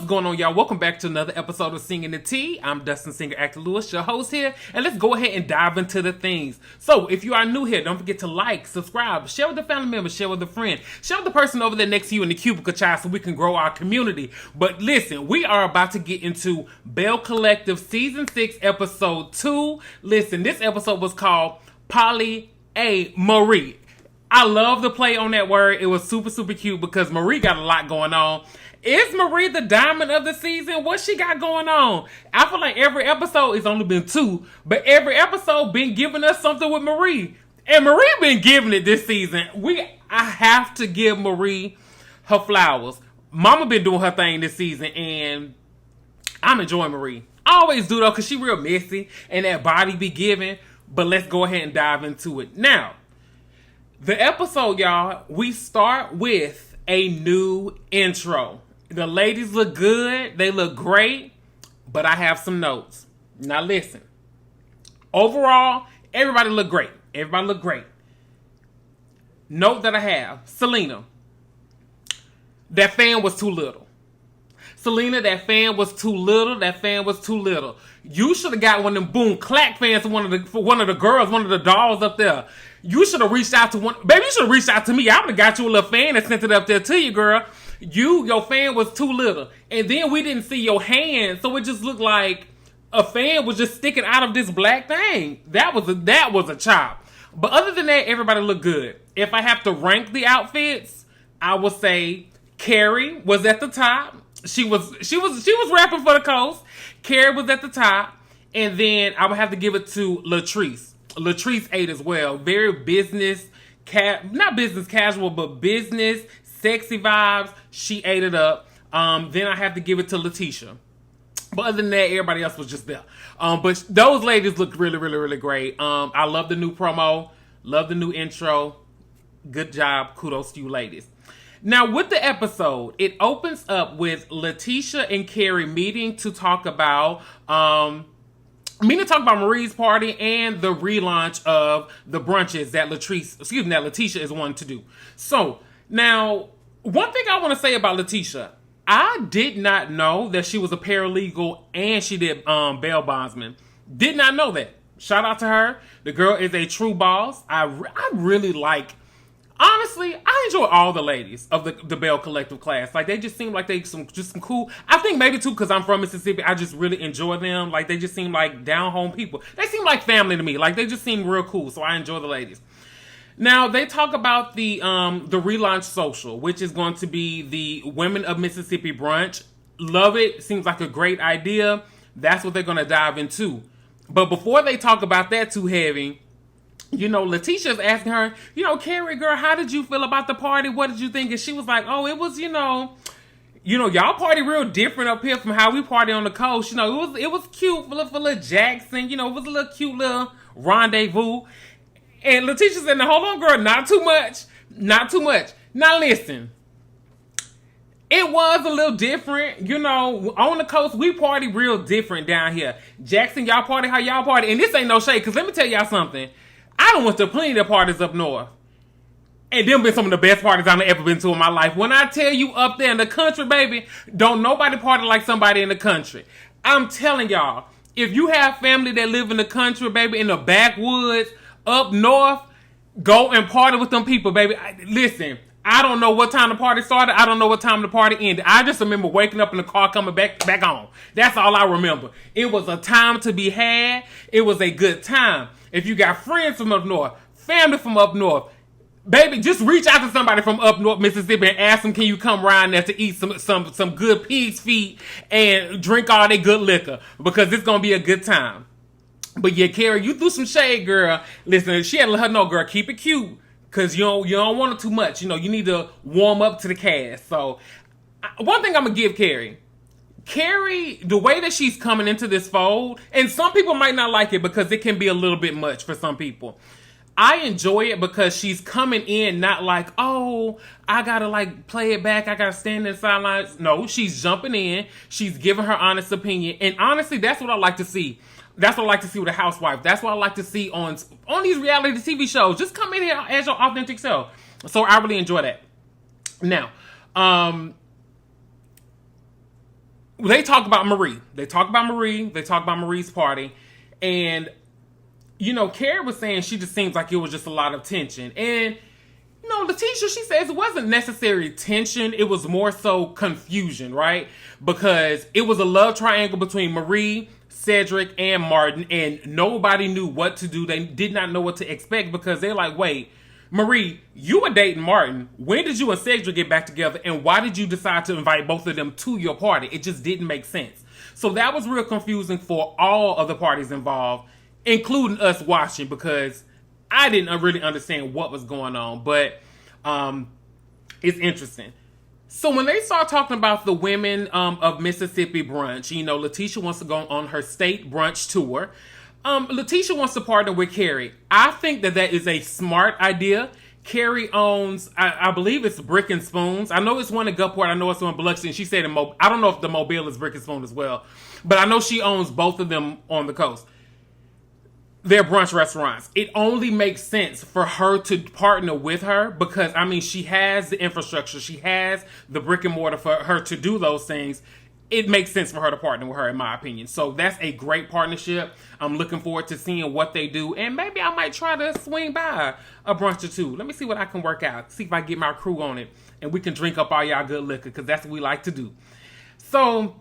going on, y'all? Welcome back to another episode of Singing the Tea. I'm Dustin Singer Actor Lewis, your host here, and let's go ahead and dive into the things. So, if you are new here, don't forget to like, subscribe, share with a family member, share with a friend, share with the person over there next to you in the cubicle, child, so we can grow our community. But listen, we are about to get into Bellecollective Season 6, Episode 2. Listen, this episode was called POLYaMARIE. I love the play on that word. It was super, super cute because Marie got a lot going on. Is Marie the diamond of the season? What she got going on? I feel like every episode, it's only been 2, but every episode been giving us something with Marie. And Marie been giving it this season. I have to give Marie her flowers. Mama been doing her thing this season, and I'm enjoying Marie. I always do, though, because she real messy, and that body be giving. But let's go ahead and dive into it. Now, the episode, y'all, we start with a new intro. The ladies look good. They look great. But I have some notes. Now listen. Overall, everybody look great. Everybody look great. Note that I have. Selena. That fan was too little. Selena, that fan was too little. That fan was too little. You should have got one of them boom clack fans for one of the girls, one of the dolls up there. You should have reached out to one. Baby, you should have reached out to me. I would have got you a little fan and sent it up there to you, girl. Your fan was too little. And then we didn't see your hand, so it just looked like a fan was just sticking out of this black thing. That was a chop. But other than that, everybody looked good. If I have to rank the outfits, I would say Kerri was at the top. She was rapping for the coast. Kerri was at the top. And then I would have to give it to Latrice. Latrice ate as well. Very business, not business casual, but business, sexy vibes. She ate it up. Then I have to give it to Letitia. But other than that, everybody else was just there. But those ladies looked really, really, really great. I love the new promo. Love the new intro. Good job. Kudos to you ladies. Now, with the episode, it opens up with Letitia and Kerri meeting to talk about Marie's party and the relaunch of the brunches that Letitia is wanting to do. So, now, one thing I want to say about Letitia, I did not know that she was a paralegal and she did bail bondsman. Did not know that. Shout out to her. The girl is a true boss. I really like. Honestly, I enjoy all the ladies of the Belle Collective class. Like, they just seem like they some cool. I think maybe too because I'm from Mississippi, I just really enjoy them. Like, they just seem like down home people. They seem like family to me. Like, they just seem real cool. So I enjoy the ladies. Now, they talk about the relaunch social, which is going to be the Women of Mississippi brunch. Love it. Seems like a great idea. That's what they're going to dive into. But before they talk about that too heavy, Letitia's asking her, Kerri, girl, how did you feel about the party? What did you think? And she was like, oh, it was, y'all party real different up here from how we party on the coast. It was cute for little Jackson. It was a little cute little rendezvous. And Letitia said, now, hold on, girl, not too much. Not too much. Now, listen. It was a little different. On the coast, we party real different down here. Jackson, y'all party how y'all party. And this ain't no shade, because let me tell y'all something. I done went to plenty of parties up north. And them been some of the best parties I've ever been to in my life. When I tell you up there in the country, baby, don't nobody party like somebody in the country. I'm telling y'all, if you have family that live in the country, baby, in the backwoods, up north, go and party with them people, baby. Listen, I don't know what time the party started. I don't know what time the party ended. I just remember waking up in the car coming back home. That's all I remember. It was a time to be had. It was a good time. If you got friends from up north, family from up north, baby, just reach out to somebody from up north Mississippi and ask them, can you come around there to eat some good pig's feet and drink all that good liquor, because it's going to be a good time. But yeah, Kerri, you threw some shade, girl. Listen, she had to let her know, girl, keep it cute, because you don't want it too much. You need to warm up to the cast. So, one thing I'm going to give Kerri, the way that she's coming into this fold, and some people might not like it because it can be a little bit much for some people. I enjoy it because she's coming in not like, oh, I gotta play it back. I gotta stand in the sidelines. No, she's jumping in. She's giving her honest opinion. And honestly, that's what I like to see. That's what I like to see with a housewife. That's what I like to see on these reality TV shows. Just come in here as your authentic self. So I really enjoy that. Now, they talk about Marie. They talk about Marie. They talk about Marie's party. And, Kerri was saying she just seems like it was just a lot of tension. And, Letitia, she says it wasn't necessarily tension. It was more so confusion, right? Because it was a love triangle between Marie, Cedric, and Martin. And nobody knew what to do. They did not know what to expect because they're like, wait, Marie, you were dating Martin. When did you and Cedric get back together? And why did you decide to invite both of them to your party? It just didn't make sense. So that was real confusing for all of the parties involved, including us watching, because I didn't really understand what was going on. But it's interesting. So when they start talking about the women of Mississippi brunch, Letitia wants to go on her state brunch tour. Letitia wants to partner with Kerri. I think that is a smart idea. Kerri owns, I believe it's Brick and Spoons. I know it's one in Gulfport. I know it's one in Biloxi. And she said I don't know if the Mobile is Brick and Spoon as well. But I know she owns both of them on the coast. They're brunch restaurants. It only makes sense for her to partner with her because, she has the infrastructure. She has the brick and mortar for her to do those things. It makes sense for her to partner with her, in my opinion. So that's a great partnership. I'm looking forward to seeing what they do. And maybe I might try to swing by a brunch or two. Let me see what I can work out. See if I get my crew on it. And we can drink up all y'all good liquor because that's what we like to do. So,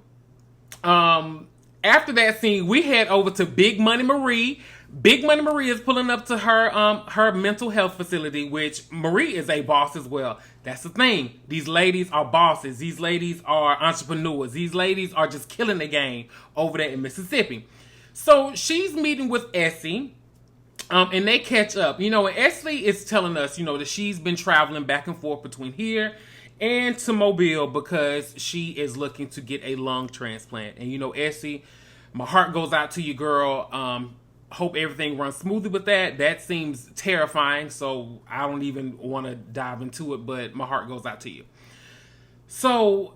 after that scene, we head over to Big Money Marie. Big Money Marie is pulling up to her mental health facility, which Marie is a boss as well. That's the thing. These ladies are bosses. These ladies are entrepreneurs. These ladies are just killing the game over there in Mississippi. So she's meeting with Essie, and they catch up. And Essie is telling us, that she's been traveling back and forth between here and to Mobile because she is looking to get a lung transplant. And Essie, my heart goes out to you, girl. Hope everything runs smoothly with that. That seems terrifying, so I don't even want to dive into it, but my heart goes out to you. So,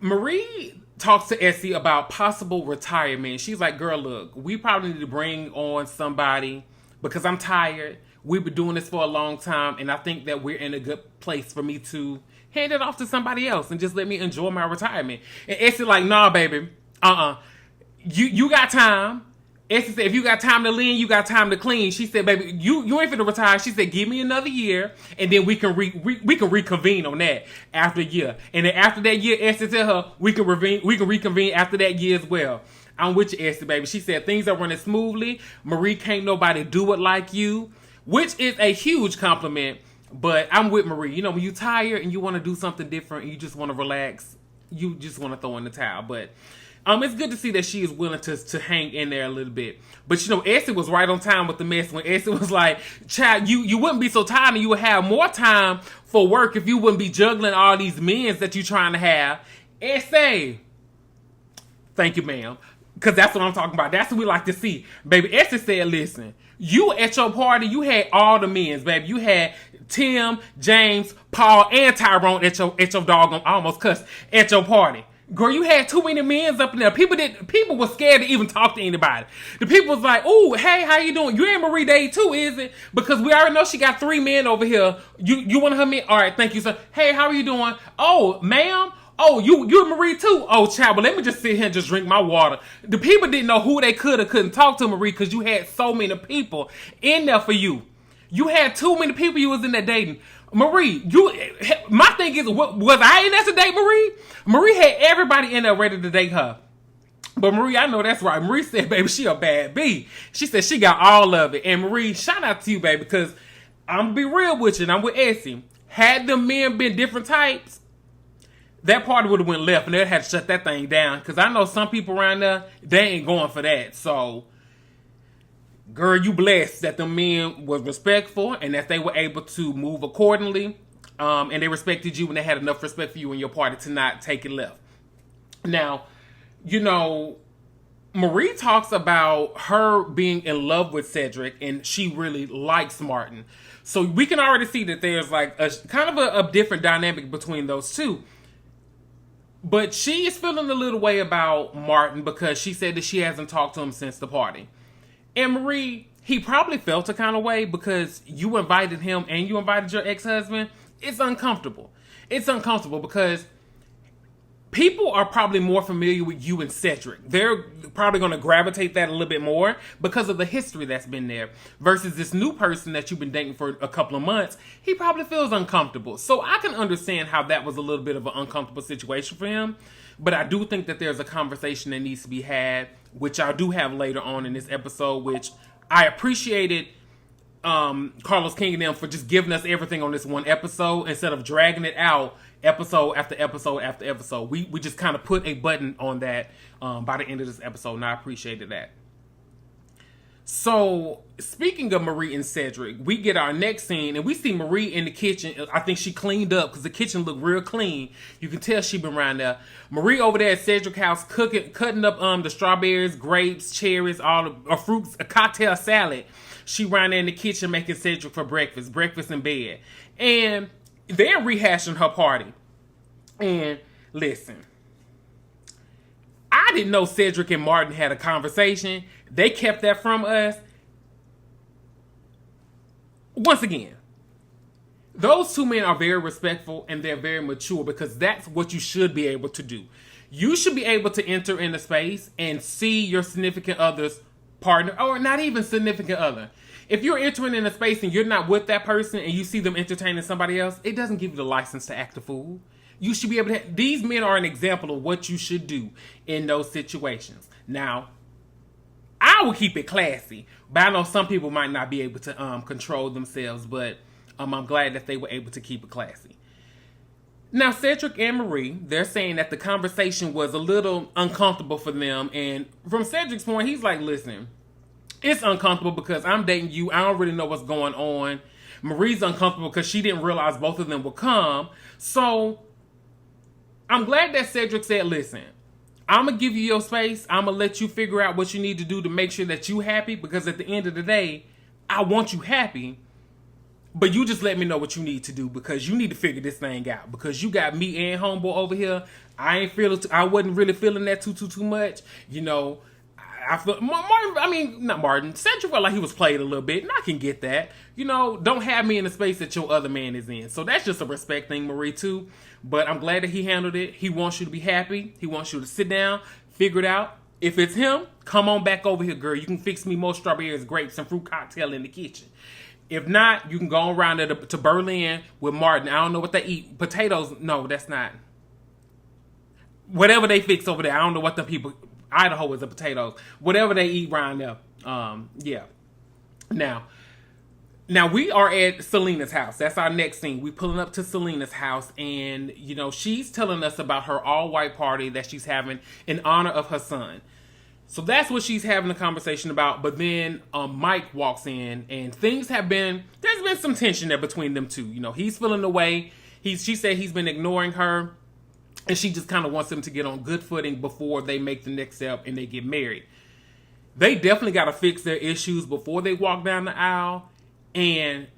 Marie talks to Essie about possible retirement. She's like, girl, look, we probably need to bring on somebody because I'm tired. We've been doing this for a long time, and I think that we're in a good place for me to hand it off to somebody else and just let me enjoy my retirement. And Essie like, nah, baby, you got time. Essie said, if you got time to lean, you got time to clean. She said, baby, you ain't finna retire. She said, give me another year, and then we can reconvene on that after a year. And then after that year, Essie tell her, we can reconvene after that year as well. I'm with you, Essie, baby. She said, things are running smoothly. Marie, can't nobody do it like you, which is a huge compliment. But I'm with Marie. When you tired and you want to do something different and you just want to relax, you just want to throw in the towel. But it's good to see that she is willing to hang in there a little bit. But, Essie was right on time with the mess when Essie was like, child, you wouldn't be so tired and you would have more time for work if you wouldn't be juggling all these men that you're trying to have. Essie, thank you, ma'am. Because that's what I'm talking about. That's what we like to see. Baby, Essie said, listen, you at your party, you had all the men, baby. You had Tim, James, Paul, and Tyrone at your doggone, I almost cussed, at your party. Girl, you had too many men up in there. People were scared to even talk to anybody. The people was like, "Ooh, hey, how you doing? You ain't Marie Day too, is it? Because we already know she got 3 men over here. You one of her men? All right, thank you, sir. Hey, how are you doing? Oh, ma'am. Oh, you Marie too? Oh, child, but let me just sit here and just drink my water." The people didn't know who they could or couldn't talk to, Marie, because you had so many people in there for you. You had too many people you was in there dating. Marie, my thing is, was I in there to date Marie? Marie had everybody in there ready to date her. But Marie, I know that's right. Marie said, baby, she a bad bee. She said she got all of it. And Marie, shout out to you, baby, because I'm going to be real with you, and I'm with Essie. Had them men been different types, that party would have went left, and they'd have to shut that thing down. Because I know some people around there, they ain't going for that. So, girl, you blessed that the men was respectful and that they were able to move accordingly. And they respected you and they had enough respect for you and your party to not take it left. Now, Marie talks about her being in love with Cedric and she really likes Martin. So we can already see that there's like a kind of a different dynamic between those two. But she is feeling a little way about Martin because she said that she hasn't talked to him since the party. And Marie, he probably felt a kind of way because you invited him and you invited your ex-husband. It's uncomfortable. It's uncomfortable because people are probably more familiar with you and Cedric. They're probably going to gravitate that a little bit more because of the history that's been there. Versus this new person that you've been dating for a couple of months, he probably feels uncomfortable. So I can understand how that was a little bit of an uncomfortable situation for him. But I do think that there's a conversation that needs to be had, which I do have later on in this episode, which I appreciated Carlos King and them for just giving us everything on this one episode instead of dragging it out episode after episode after episode. We just kind of put a button on that by the end of this episode, and I appreciated that. So, speaking of Marie and Cedric, we get our next scene, and we see Marie in the kitchen. I think she cleaned up because the kitchen looked real clean. You can tell she been around there. Marie over there at Cedric's house cutting up the strawberries, grapes, cherries, all the fruits, a cocktail salad. She around there in the kitchen making Cedric for breakfast in bed. And they're rehashing her party. And listen, I didn't know Cedric and Martin had a conversation. They kept that from us. Once again, those two men are very respectful and they're very mature because that's what you should be able to do. You should be able to enter in a space and see your significant other's partner, or not even significant other. If you're entering in a space and you're not with that person and you see them entertaining somebody else, it doesn't give you the license to act a fool. You should be able to. These men are an example of what you should do in those situations. Now, I will keep it classy, but I know some people might not be able to control themselves, but I'm glad that they were able to keep it classy. Now, Cedric and Marie, they're saying that the conversation was a little uncomfortable for them, and from Cedric's point, he's like, listen, it's uncomfortable because I'm dating you. I don't really know what's going on. Marie's uncomfortable because she didn't realize both of them would come. So I'm glad that Cedric said, listen, I'm going to give you your space. I'm going to let you figure out what you need to do to make sure that you're happy, because at the end of the day, I want you happy, but you just let me know what you need to do because you need to figure this thing out because you got me and homeboy over here. I wasn't really feeling that too much. You know, I feel Martin. Cedric felt like he was played a little bit, and I can get that. You know, don't have me in the space that your other man is in. So that's just a respect thing, Marie, too. But I'm glad that he handled it. He wants you to be happy. He wants you to sit down, figure it out. If it's him, come on back over here, girl. You can fix me more strawberries, grapes, and fruit cocktail in the kitchen. If not, you can go around to Berlin with Martin. I don't know what they eat. Potatoes? No, that's not. Whatever they fix over there, I don't know what the people. Idaho is the potatoes. Whatever they eat around there. Yeah. Now we are at Selena's house. That's our next scene. We pulling up to Selena's house, and you know she's telling us about her all-white party that she's having in honor of her son. So that's what she's having a conversation about. But then Mike walks in, and there's been some tension there between them two. You know, he's feeling the way. She said he's been ignoring her, and she just kind of wants them to get on good footing before they make the next step and they get married. They definitely got to fix their issues before they walk down the aisle. And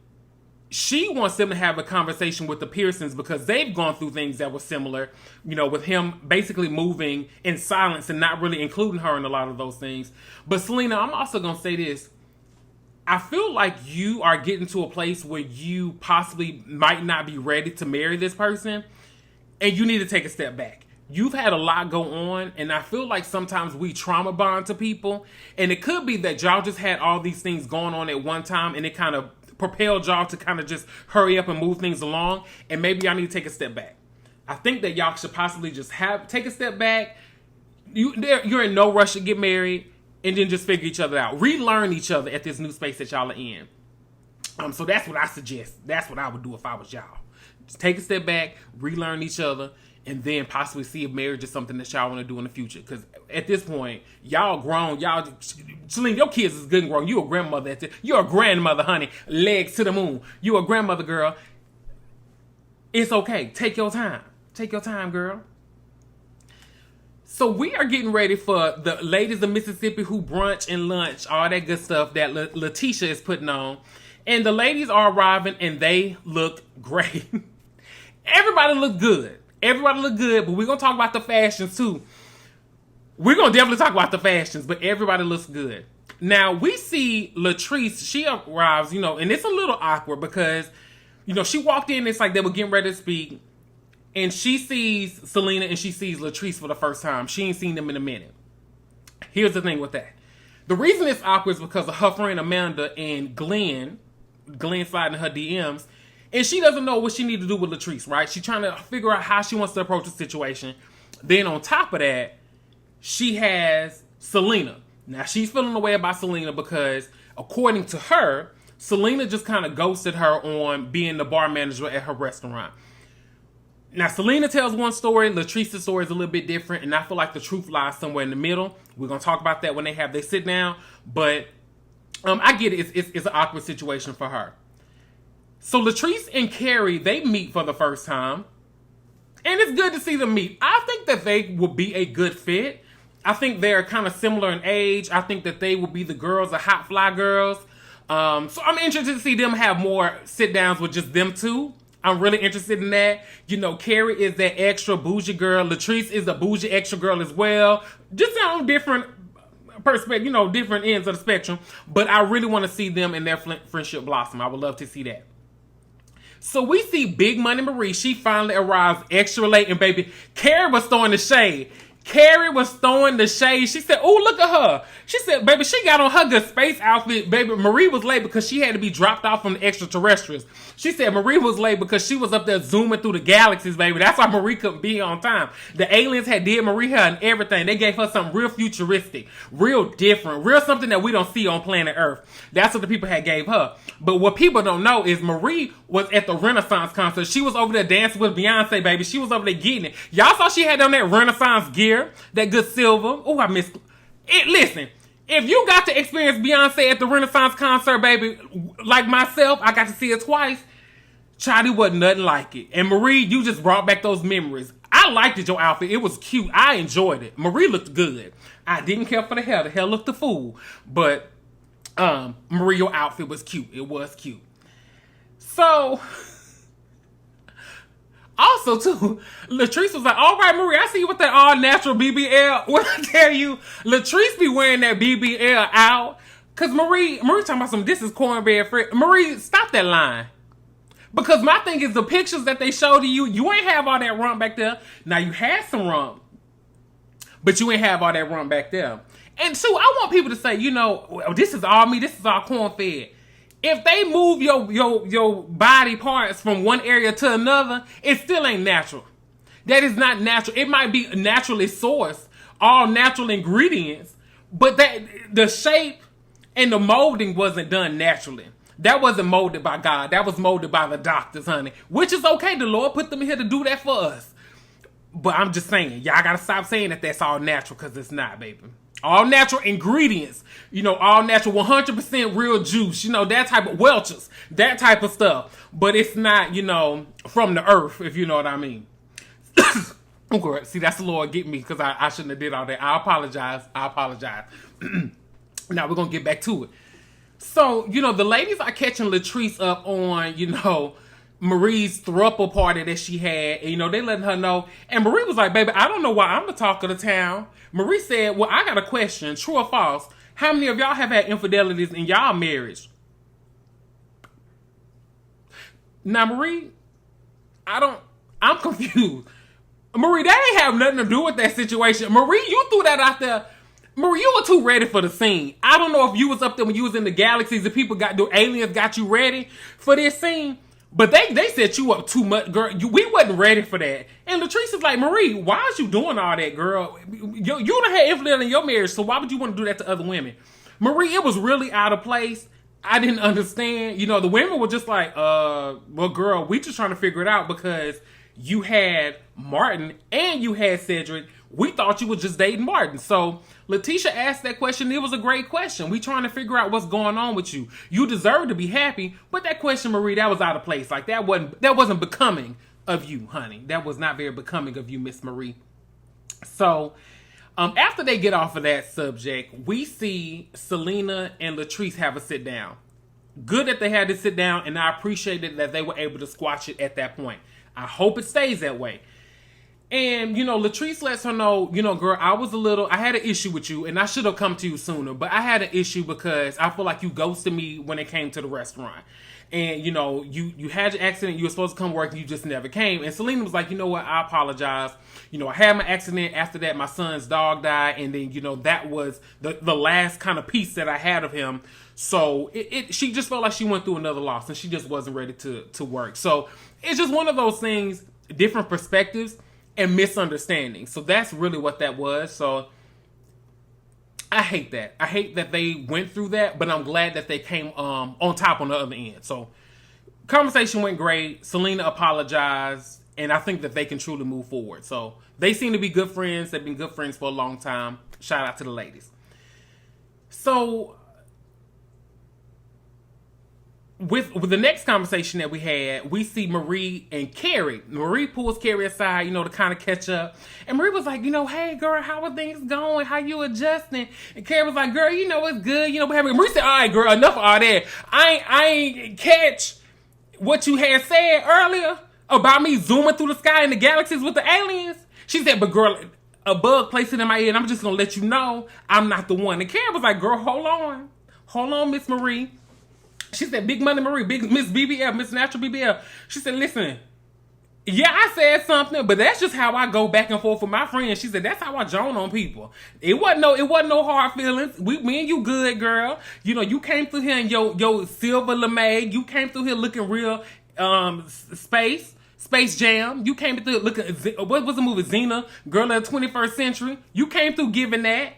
she wants them to have a conversation with the Pearsons because they've gone through things that were similar, you know, with him basically moving in silence and not really including her in a lot of those things. But Selena, I'm also going to say this. I feel like you are getting to a place where you possibly might not be ready to marry this person, and you need to take a step back. You've had a lot go on, and I feel like sometimes we trauma bond to people, and it could be that y'all just had all these things going on at one time, and it kind of propelled y'all to kind of just hurry up and move things along, and maybe y'all need to take a step back. I think that y'all should possibly just take a step back. You're in no rush to get married, and then just figure each other out. Relearn each other at this new space that y'all are in. So that's what I suggest. That's what I would do if I was y'all. Just take a step back, relearn each other, and then possibly see if marriage is something that y'all want to do in the future. Because at this point, y'all grown. Selena, your kids is good and grown. You a grandmother. You're a grandmother, honey. Legs to the moon. You a grandmother, girl. It's okay. Take your time. Take your time, girl. So we are getting ready for the ladies of Mississippi who brunch and lunch, all that good stuff that Letitia is putting on. And the ladies are arriving, and they look great. Everybody look good. Everybody look good, but we're going to talk about the fashions too. We're going to definitely talk about the fashions, but everybody looks good. Now, we see Latrice. She arrives, you know, and it's a little awkward because, you know, she walked in. It's like they were getting ready to speak. and she sees Selena and she sees Latrice for the first time. She ain't seen them in a minute. Here's the thing with that. The reason it's awkward is because of her friend Amanda and Glenn sliding in her DMs, and she doesn't know what she needs to do with Latrice, right? She's trying to figure out how she wants to approach the situation. Then on top of that, she has Selena. Now, she's feeling the way about Selena because, according to her, Selena just kind of ghosted her on being the bar manager at her restaurant. Now, Selena tells one story, Latrice's story is a little bit different, and I feel like the truth lies somewhere in the middle. We're going to talk about that when they sit down, but I get it. It's an awkward situation for her. So Latrice and Kerri, they meet for the first time, and it's good to see them meet. I think that they will be a good fit. I think they're kind of similar in age. I think that they will be the girls, the hot fly girls. So I'm interested to see them have more sit-downs with just them two. I'm really interested in that. You know, Kerri is that extra bougie girl. Latrice is a bougie extra girl as well. Just on different perspective, you know, different ends of the spectrum. But I really want to see them and their friendship blossom. I would love to see that. So we see Big Money Marie. She finally arrives extra late. And baby, Kerri was throwing the shade. Kerri was throwing the shade. She said, oh, look at her. She said, baby, she got on her good space outfit. Baby, Marie was late because she had to be dropped off from the extraterrestrials. She said Marie was late because she was up there zooming through the galaxies, baby. That's why Marie couldn't be on time. The aliens had did Marie hair and everything. They gave her something real futuristic, real different, real something that we don't see on planet Earth. That's what the people had gave her. But what people don't know is Marie was at the Renaissance concert. She was over there dancing with Beyonce, baby. She was over there getting it. Y'all saw she had on that Renaissance gear, that good silver. Oh, I missed it. Listen, if you got to experience Beyonce at the Renaissance concert, baby, like myself, I got to see it twice. Charlie wasn't nothing like it. And Marie, you just brought back those memories. I liked it, your outfit. It was cute. I enjoyed it. Marie looked good. I didn't care for the hair. The hair looked a fool. But Marie, your outfit was cute. It was cute. So, also, too, Latrice was like, all right, Marie, I see you with that all-natural BBL. When I tell you, Latrice be wearing that BBL out. Because Marie talking about this is cornbread free. Marie, stop that line. Because my thing is the pictures that they showed to you, you ain't have all that rump back there. Now, you had some rump, but you ain't have all that rump back there. And so I want people to say, you know, this is all me, this is all corn-fed. If they move your body parts from one area to another, it still ain't natural. That is not natural. It might be naturally sourced, all natural ingredients, but that the shape and the molding wasn't done naturally. That wasn't molded by God. That was molded by the doctors, honey. Which is okay. The Lord put them here to do that for us. But I'm just saying, y'all gotta stop saying that that's all natural, because it's not, baby. All natural ingredients, you know, all natural, 100% real juice, you know, that type of Welch's, that type of stuff. But it's not, you know, from the earth, if you know what I mean. Okay, see, that's the Lord getting me, because I shouldn't have did all that. I apologize. Now we're going to get back to it. So, you know, the ladies are catching Latrice up on, you know, Marie's throuple party that she had. And, you know, they letting her know. And Marie was like, baby, I don't know why I'm the talk of the town. Marie said, well, I got a question. True or false? How many of y'all have had infidelities in y'all marriage? Now, Marie, I'm confused. Marie, that ain't have nothing to do with that situation. Marie, you threw that out there. Marie, you were too ready for the scene. I don't know if you was up there when you was in the galaxies, the aliens got you ready for this scene. But they set you up too much, girl. We wasn't ready for that. And Latrice is like, Marie, why is you doing all that, girl? You done had influence in your marriage, so why would you want to do that to other women? Marie, it was really out of place. I didn't understand. You know, the women were just like, well, girl, we just trying to figure it out because you had Martin and you had Cedric. We thought you were just dating Martin. So Letitia asked that question. It was a great question. We trying to figure out what's going on with you. You deserve to be happy, but that question, Marie, that was out of place. Like that wasn't becoming of you, honey. That was not very becoming of you, Miss Marie. So after they get off of that subject, we see Selena and Latrice have a sit down. Good that they had to sit down, and I appreciated that they were able to squash it at that point. I hope it stays that way. And, Latrice lets her know, girl, I had an issue with you and I should have come to you sooner, but I had an issue because I feel like you ghosted me when it came to the restaurant. And, you had your accident, you were supposed to come work and you just never came. And Selena was like, you know what, I apologize. I had my accident. After that, my son's dog died. And then, that was the last kind of piece that I had of him. So she just felt like she went through another loss and she just wasn't ready to work. So it's just one of those things, different perspectives and misunderstanding. So that's really what that was. So I hate that. I hate that they went through that, but I'm glad that they came on top on the other end. So conversation went great. Selena apologized, and I think that they can truly move forward. So they seem to be good friends. They've been good friends for a long time. Shout out to the ladies. So with the next conversation that we had, we see Marie and Kerri. Marie pulls Kerri aside, to kind of catch up. And Marie was like, hey, girl, how are things going? How you adjusting? And Kerri was like, girl, it's good. Marie said, all right, girl, enough of all that. I ain't catch what you had said earlier about me zooming through the sky in the galaxies with the aliens. She said, but girl, a bug placed it in my ear, and I'm just going to let you know I'm not the one. And Kerri was like, girl, hold on. Hold on, Miss Marie. She said, Big Money Marie, Big Miss BBL, Miss Natural BBL. She said, listen, yeah, I said something, but that's just how I go back and forth with my friends. She said, that's how I joan on people. It wasn't no hard feelings. Me and you good, girl. You came through here in your silver lame. You came through here looking real Space Jam. You came through looking, what was the movie? Xena, Girl of the 21st Century. You came through giving that.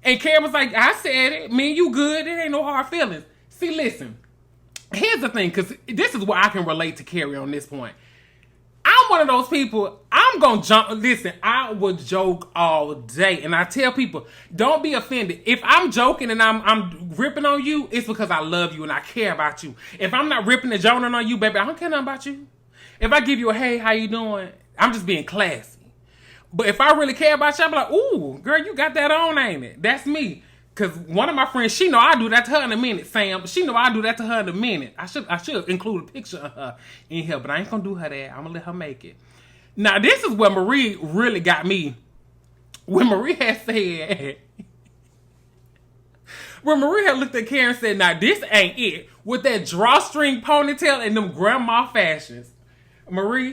And Karen was like, I said it. Me and you good. It ain't no hard feelings. See, listen, here's the thing, because this is where I can relate to Kerri on this point. I'm one of those people, I'm going to jump. Listen, I would joke all day. And I tell people, don't be offended. If I'm joking and I'm ripping on you, it's because I love you and I care about you. If I'm not ripping and joning on you, baby, I don't care nothing about you. If I give you a, hey, how you doing? I'm just being classy. But if I really care about you, I'm like, ooh, girl, you got that on, ain't it? That's me. Because one of my friends, she know I do that to her in a minute, Sam. But she know I do that to her in a minute. I should include a picture of her in here, but I ain't going to do her that. I'm going to let her make it. Now, this is where Marie really got me. When Marie had said... when Marie had looked at Karen and said, now, this ain't it. With that drawstring ponytail and them grandma fashions. Marie,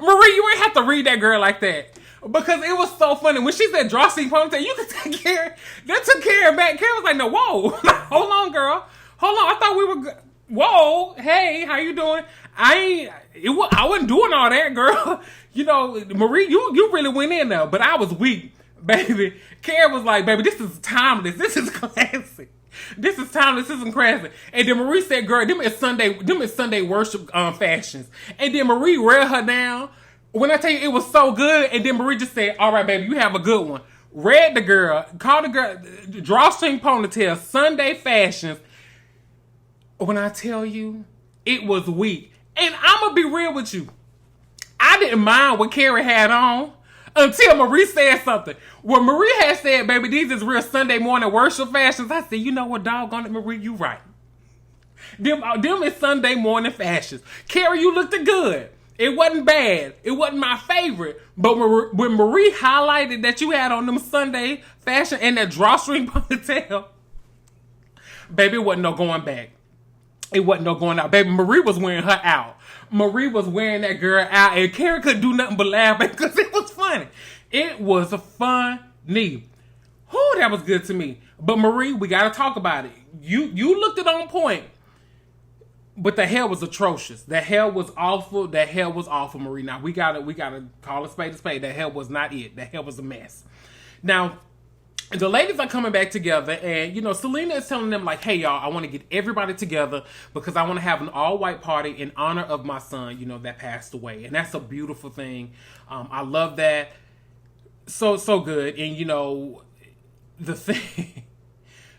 you ain't have to read that girl like that. Because it was so funny. When she said drawstring ponytail, you could take care. That took care of back. Karen was like, no, whoa. Hold on, girl. Hold on. I thought we were... Whoa. Hey, how you doing? I wasn't doing all that, girl. Marie, you really went in there. But I was weak, baby. Karen was like, baby, this is timeless. This is classic. This is timeless. This is classic. And then Marie said, girl, them is Sunday worship fashions. And then Marie read her down. When I tell you it was so good, and then Marie just said, all right, baby, you have a good one. Read the girl, called the girl, drawstring ponytail, Sunday fashions. When I tell you, it was weak. And I'm going to be real with you. I didn't mind what Kerri had on until Marie said something. When Marie had said, baby, these is real Sunday morning worship fashions, I said, you know what, doggone it, Marie, you right. Them is Sunday morning fashions. Kerri, you looked good. It wasn't bad. It wasn't my favorite. But when Marie highlighted that you had on them Sunday fashion and that drawstring ponytail, baby, it wasn't no going back. It wasn't no going out. Baby, Marie was wearing her out. Marie was wearing that girl out. And Karen couldn't do nothing but laugh because it was funny. It was funny. Whew, that was good to me. But Marie, we got to talk about it. You looked it on point. But the hair was atrocious. The hair was awful. The hair was awful, Marie. Now, we gotta call a spade a spade. The hair was not it. The hair was a mess. Now, the ladies are coming back together, and, Selena is telling them, like, hey, y'all, I want to get everybody together because I want to have an all-white party in honor of my son, that passed away. And that's a beautiful thing. I love that. So good. And, the thing,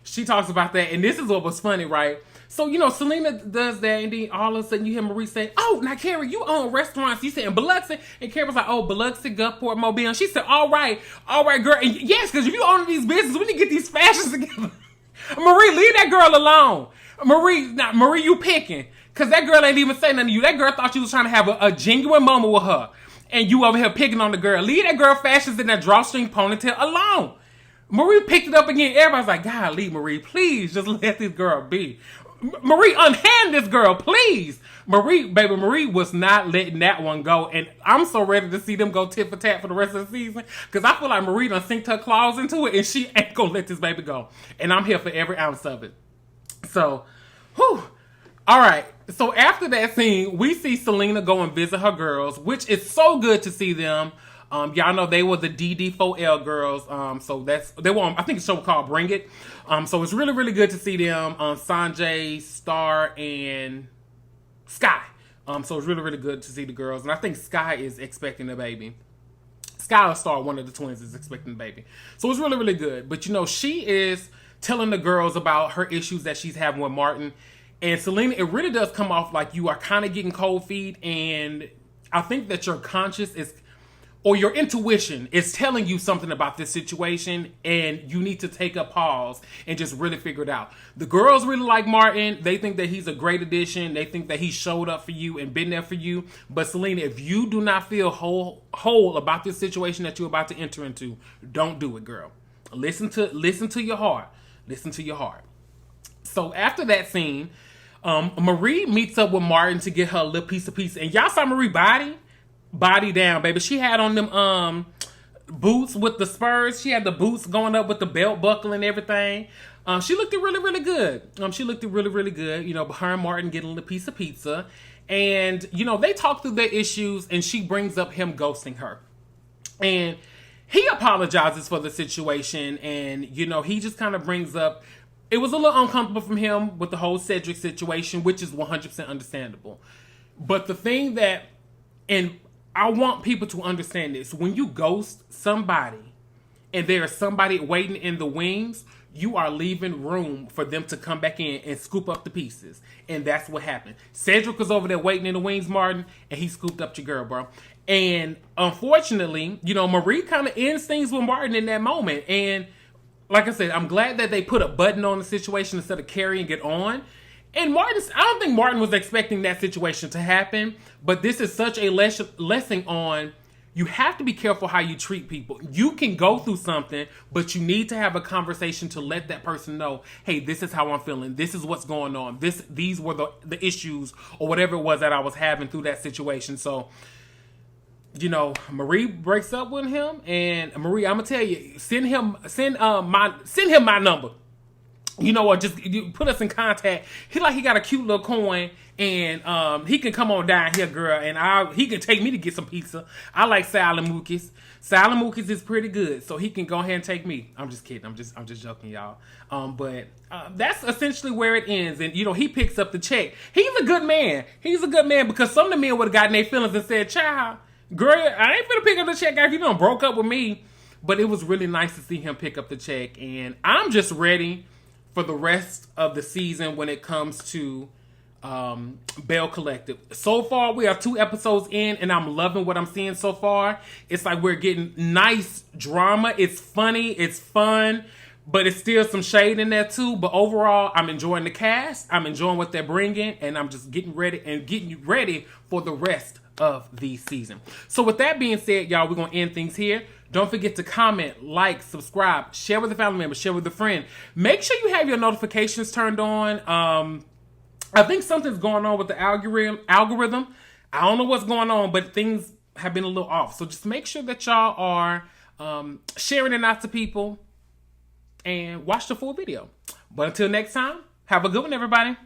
she talks about that, and this is what was funny, right? So, Selena does that, and then all of a sudden you hear Marie say, oh, now, Kerri, you own restaurants. You said in Biloxi. And Kerri was like, oh, Biloxi, Gulfport, Mobile. And she said, all right, girl. And yes, because if you own these businesses, we need to get these fashions together. Marie, leave that girl alone. Marie, you picking. Because that girl ain't even saying nothing to you. That girl thought you was trying to have a genuine moment with her. And you over here picking on the girl. Leave that girl fashions in that drawstring ponytail alone. Marie picked it up again. Everybody's like, God, leave Marie. Please, just let this girl be. Marie, unhand this girl, please. Marie was not letting that one go. And I'm so ready to see them go tit for tat for the rest of the season. Because I feel like Marie done sinked her claws into it. And she ain't going to let this baby go. And I'm here for every ounce of it. So, whew. All right. So after that scene, we see Selena go and visit her girls, which is so good to see them. Y'all know they were the DD4L girls. So they were on, I think, a show called Bring It. So it's really, really good to see them. Sanjay, Star, and Sky. So it's really, really good to see the girls. And I think Sky is expecting a baby. Sky or Star, one of the twins, is expecting a baby. So it's really, really good. But, you know, she is telling the girls about her issues that she's having with Martin. And Selena, it really does come off like you are kind of getting cold feet. And I think that your conscience is, or your intuition is telling you something about this situation. And you need to take a pause and just really figure it out. The girls really like Martin. They think that he's a great addition. They think that he showed up for you and been there for you. But Selena, if you do not feel whole about this situation that you're about to enter into, don't do it, girl. Listen to your heart. Listen to your heart. So after that scene, Marie meets up with Martin to get her a little piece of pizza. And y'all saw Marie body down, baby. She had on them boots with the spurs. She had the boots going up with the belt buckle and everything. She looked really, really good. She looked really, really good. You know, her and Martin getting a little piece of pizza. And, you know, they talk through their issues and she brings up him ghosting her. And he apologizes for the situation. And, you know, he just kind of brings up, it was a little uncomfortable from him with the whole Cedric situation, which is 100% understandable. But the thing that, and I want people to understand this, when you ghost somebody and there is somebody waiting in the wings, you are leaving room for them to come back in and scoop up the pieces. And that's what happened. Cedric was over there waiting in the wings, Martin, and he scooped up your girl, bro. And unfortunately, you know, Marie kind of ends things with Martin in that moment. And like I said, I'm glad that they put a button on the situation instead of carrying it on. And I don't think Martin was expecting that situation to happen, but this is such a lesson on, you have to be careful how you treat people. You can go through something, but you need to have a conversation to let that person know, hey, this is how I'm feeling. This is what's going on. These were the issues or whatever it was that I was having through that situation. So, you know, Marie breaks up with him, and Marie, I'm gonna tell you, send him my number. You know what? Just put us in contact. He got a cute little coin, and he can come on down here, girl, and he can take me to get some pizza. I like Salamukis. Salamukis is pretty good, so he can go ahead and take me. I'm just kidding. I'm just joking, y'all. But that's essentially where it ends. And you know, he picks up the check. He's a good man. He's a good man, because some of the men would have gotten their feelings and said, "Child, girl, I ain't finna pick up the check after you done broke up with me." But it was really nice to see him pick up the check, and I'm just ready for the rest of the season when it comes to Bellecollective. So far, we are 2 episodes in, and I'm loving what I'm seeing so far. It's like we're getting nice drama. It's funny. It's fun. But it's still some shade in there too. But overall, I'm enjoying the cast. I'm enjoying what they're bringing. And I'm just getting you ready for the rest of the season. So with that being said, y'all, we're going to end things here. Don't forget to comment, like, subscribe, share with a family member, share with a friend. Make sure you have your notifications turned on. I think something's going on with the algorithm. I don't know what's going on, but things have been a little off. So just make sure that y'all are sharing it out to people and watch the full video. But until next time, have a good one, everybody.